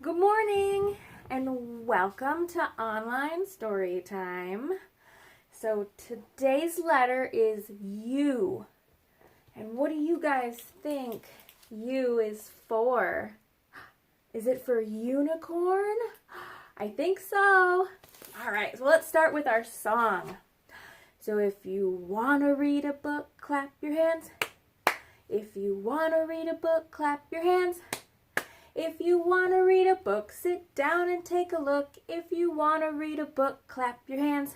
Good morning and welcome to Online Storytime. So today's letter is U. And what do you guys think U is for? Is it for unicorn? I think so. All right, so let's start with our song. So if you want to read a book, clap your hands. If you want to read a book, clap your hands. If you want to read a book, sit down and take a look. If you want to read a book, clap your hands.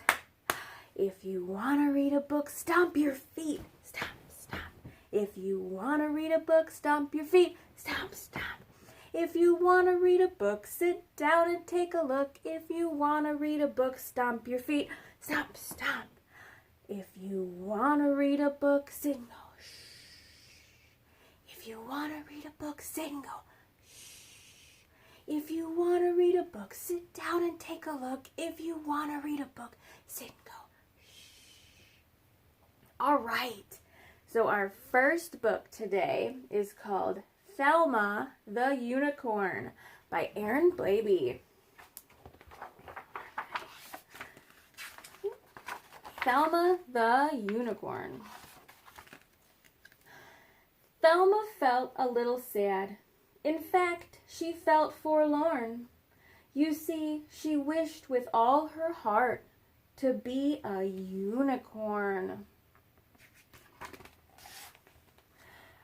If you want to read a book, stomp your feet. Stomp, stomp. If you want to read a book, stomp your feet. Stomp, stomp. If you want to read a book, sit down and take a look. If you want to read a book, stomp your feet. Stomp, stomp. If you want to read a book, sit and go, shh. If you want to read a book, sit and go, if you want to read a book, sit down and take a look. If you want to read a book, sit and go. Shh. All right. So our first book today is called Thelma the Unicorn by Aaron Blabey. Thelma the Unicorn. Thelma felt a little sad. In fact, she felt forlorn. You see, she wished with all her heart to be a unicorn.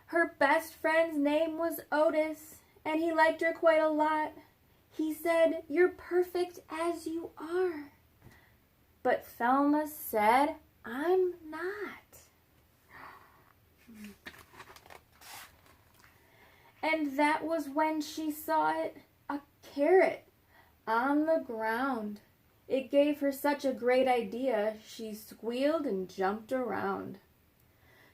Her best friend's name was Otis, and he liked her quite a lot. He said, "You're perfect as you are." But Thelma said, "I'm not." And that was when she saw it, a carrot on the ground. It gave her such a great idea, she squealed and jumped around.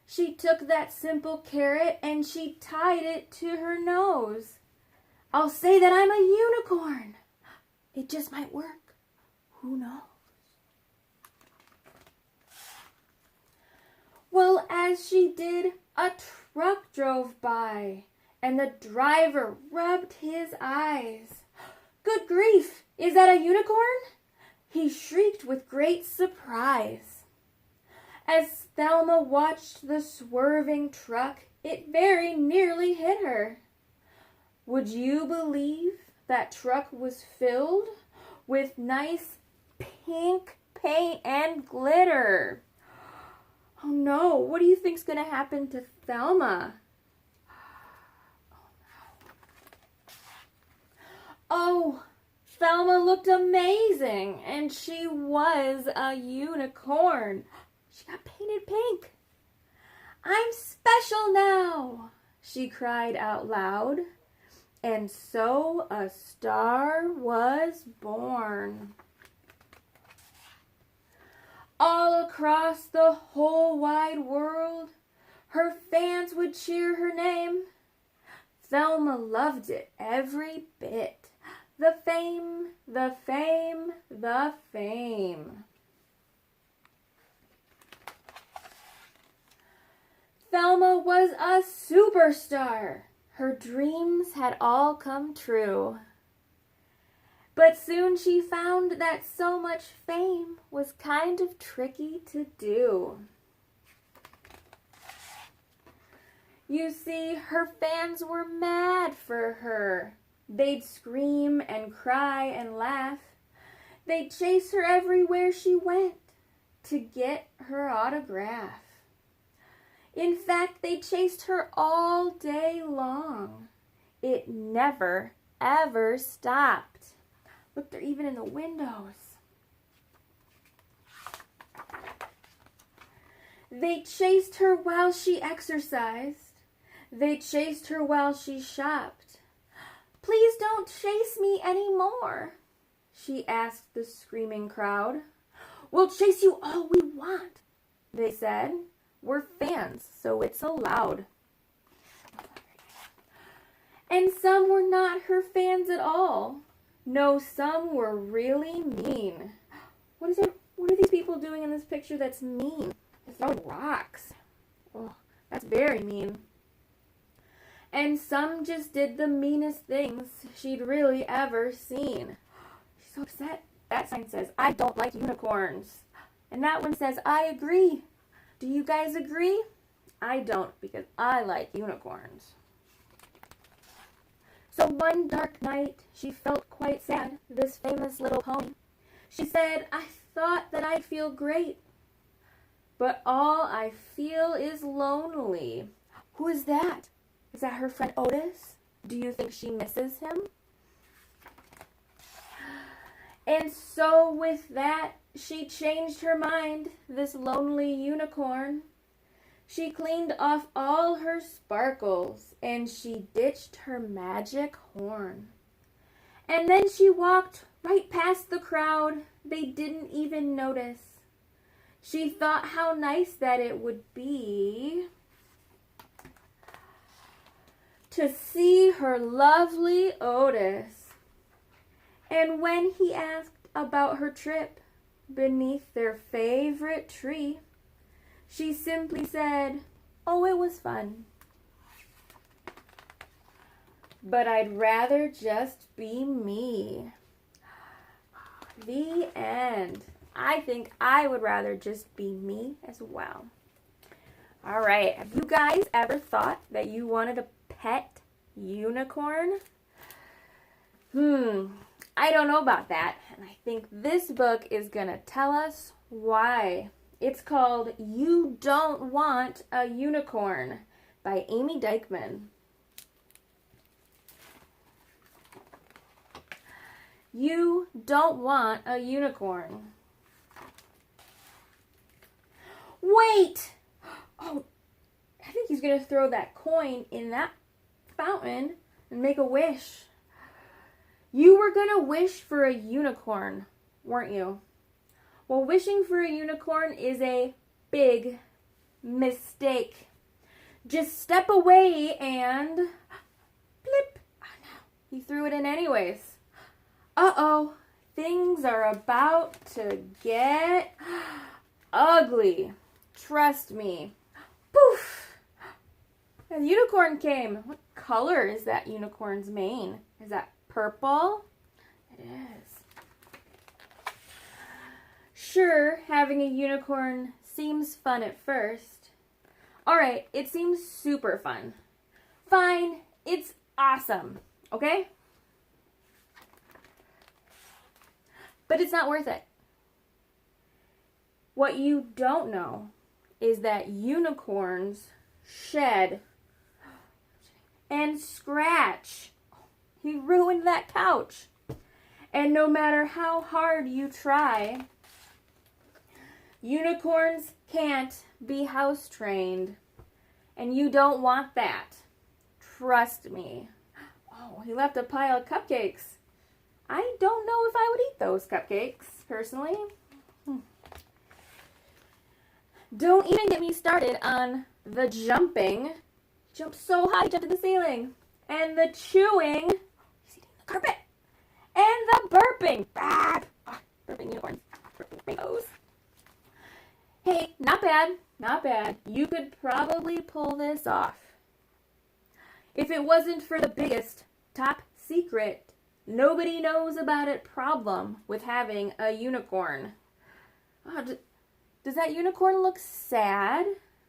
She took that simple carrot and she tied it to her nose. I'll say that I'm a unicorn. It just might work. Who knows? Well, as she did, a truck drove by. And the driver rubbed his eyes. "Good grief, is that a unicorn?" he shrieked with great surprise. As Thelma watched the swerving truck, it very nearly hit her. Would you believe that truck was filled with nice pink paint and glitter? Oh no, what do you think's going to happen to Thelma? Oh, Thelma looked amazing, and she was a unicorn. She got painted pink. "I'm special now," she cried out loud. And so a star was born. All across the whole wide world, her fans would cheer her name. Thelma loved it every bit. The fame, the fame, the fame. Thelma was a superstar. Her dreams had all come true. But soon she found that so much fame was kind of tricky to do. You see, her fans were mad for her. They'd scream and cry and laugh. They'd chase her everywhere she went to get her autograph. In fact, they chased her all day long. It never, ever stopped. Look, they're even in the windows. They chased her while she exercised. They chased her while she shopped. "Please don't chase me anymore," she asked the screaming crowd. "We'll chase you all we want," they said. "We're fans, so it's allowed." And some were not her fans at all. No, some were really mean. What are these people doing in this picture that's mean? They're throwing rocks. Oh, that's very mean. And some just did the meanest things she'd really ever seen. She's so upset. That sign says, I don't like unicorns. And that one says, I agree. Do you guys agree? I don't, because I like unicorns. So one dark night, she felt quite sad, this famous little pony. She said, I thought that I'd feel great, but all I feel is lonely. Who is that? Is that her friend Otis? Do you think she misses him? And so with that, she changed her mind, this lonely unicorn. She cleaned off all her sparkles, and she ditched her magic horn. And then she walked right past the crowd. They didn't even notice. She thought how nice that it would be to see her lovely Otis. And when he asked about her trip beneath their favorite tree, she simply said, oh, it was fun. But I'd rather just be me. The end. I think I would rather just be me as well. All right. Have you guys ever thought that you wanted a pet unicorn? I don't know about that. And I think this book is going to tell us why. It's called You Don't Want a Unicorn by Amy Dykman. You don't want a unicorn. Wait! Oh, I think he's going to throw that coin in that fountain and make a wish. You were going to wish for a unicorn, weren't you? Well, wishing for a unicorn is a big mistake. Just step away and blip. Oh, no. He threw it in anyways. Uh-oh. Things are about to get ugly. Trust me. Poof. A unicorn came. What color is that unicorn's mane? Is that purple? It is. Sure, having a unicorn seems fun at first. Alright, it seems super fun. Fine, it's awesome, okay? But it's not worth it. What you don't know is that unicorns shed and scratch. He ruined that couch. And no matter how hard you try, unicorns can't be house trained, and you don't want that. Trust me. Oh, he left a pile of cupcakes. I don't know if I would eat those cupcakes, personally. Don't even get me started on the jumping. Jumped so high, jumped to the ceiling. And the chewing. He's eating the carpet. And the burping. Burping unicorns. Burping rainbows. Hey, not bad, not bad. You could probably pull this off. If it wasn't for the biggest, top secret, nobody knows about it problem with having a unicorn. Oh, does that unicorn look sad?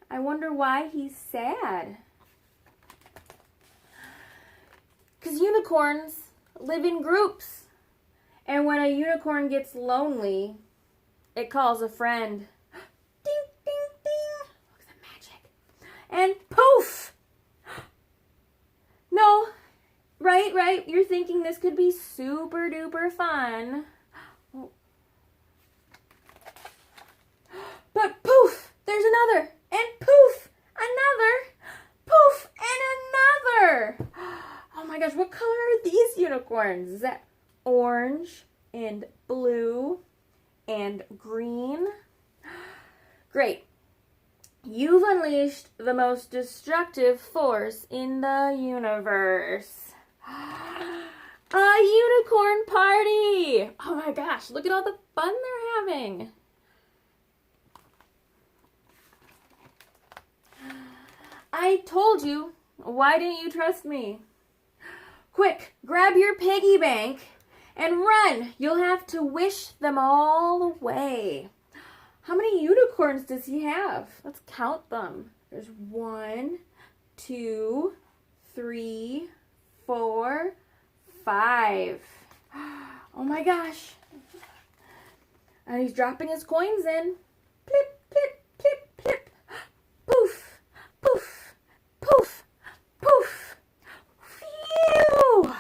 I wonder why he's sad. Because unicorns live in groups. And when a unicorn gets lonely, it calls a friend. And poof! No, right. You're thinking this could be super duper fun. But poof! There's another. And poof! Another. Poof! And another. Oh my gosh, what color are these unicorns? Is that orange and blue and green? Great. You've unleashed the most destructive force in the universe. A unicorn party! Oh my gosh, look at all the fun they're having. I told you Why didn't you trust me? Quick, grab your piggy bank and run. You'll have to wish them all away. How many unicorns does he have? Let's count them. There's 1, 2, 3, 4, 5. Oh my gosh. And he's dropping his coins in. Plip, plip, plip, plip. Poof, poof, poof, poof. Phew.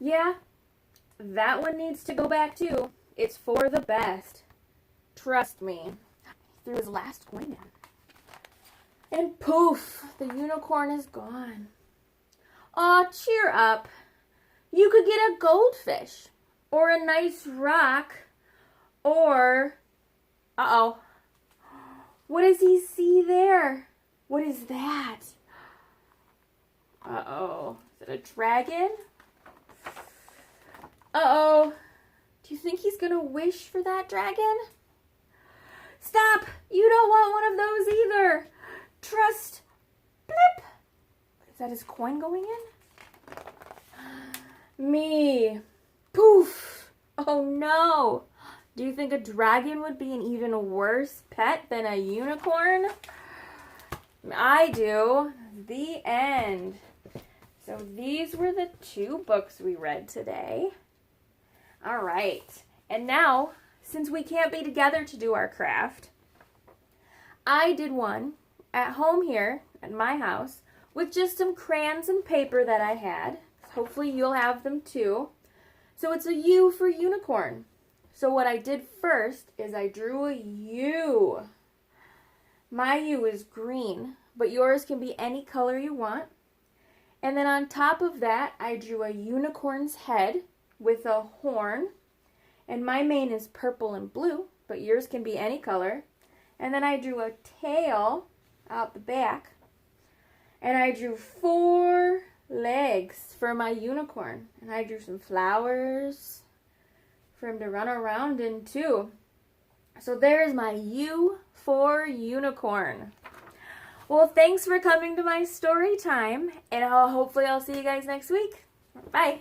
Yeah, that one needs to go back too. It's for the best. Trust me. He threw his last coin in. And poof, the unicorn is gone. Aw, cheer up. You could get a goldfish, or a nice rock, or... Uh-oh. What does he see there? What is that? Uh-oh. Is it a dragon? Uh-oh. Do you think he's going to wish for that dragon? Stop! You don't want one of those either. Trust. Blip. Is that his coin going in? Me. Poof. Oh no. Do you think a dragon would be an even worse pet than a unicorn? I do. The end. So these were the 2 books we read today. All right. And now, since we can't be together to do our craft, I did one at home here at my house with just some crayons and paper that I had. Hopefully you'll have them too. So it's a U for unicorn. So what I did first is I drew a U. My U is green, but yours can be any color you want. And then on top of that, I drew a unicorn's head with a horn. And my mane is purple and blue, but yours can be any color. And then I drew a tail out the back. And I drew 4 legs for my unicorn. And I drew some flowers for him to run around in too. So there's my U for unicorn. Well, thanks for coming to my story time. And hopefully I'll see you guys next week. Bye.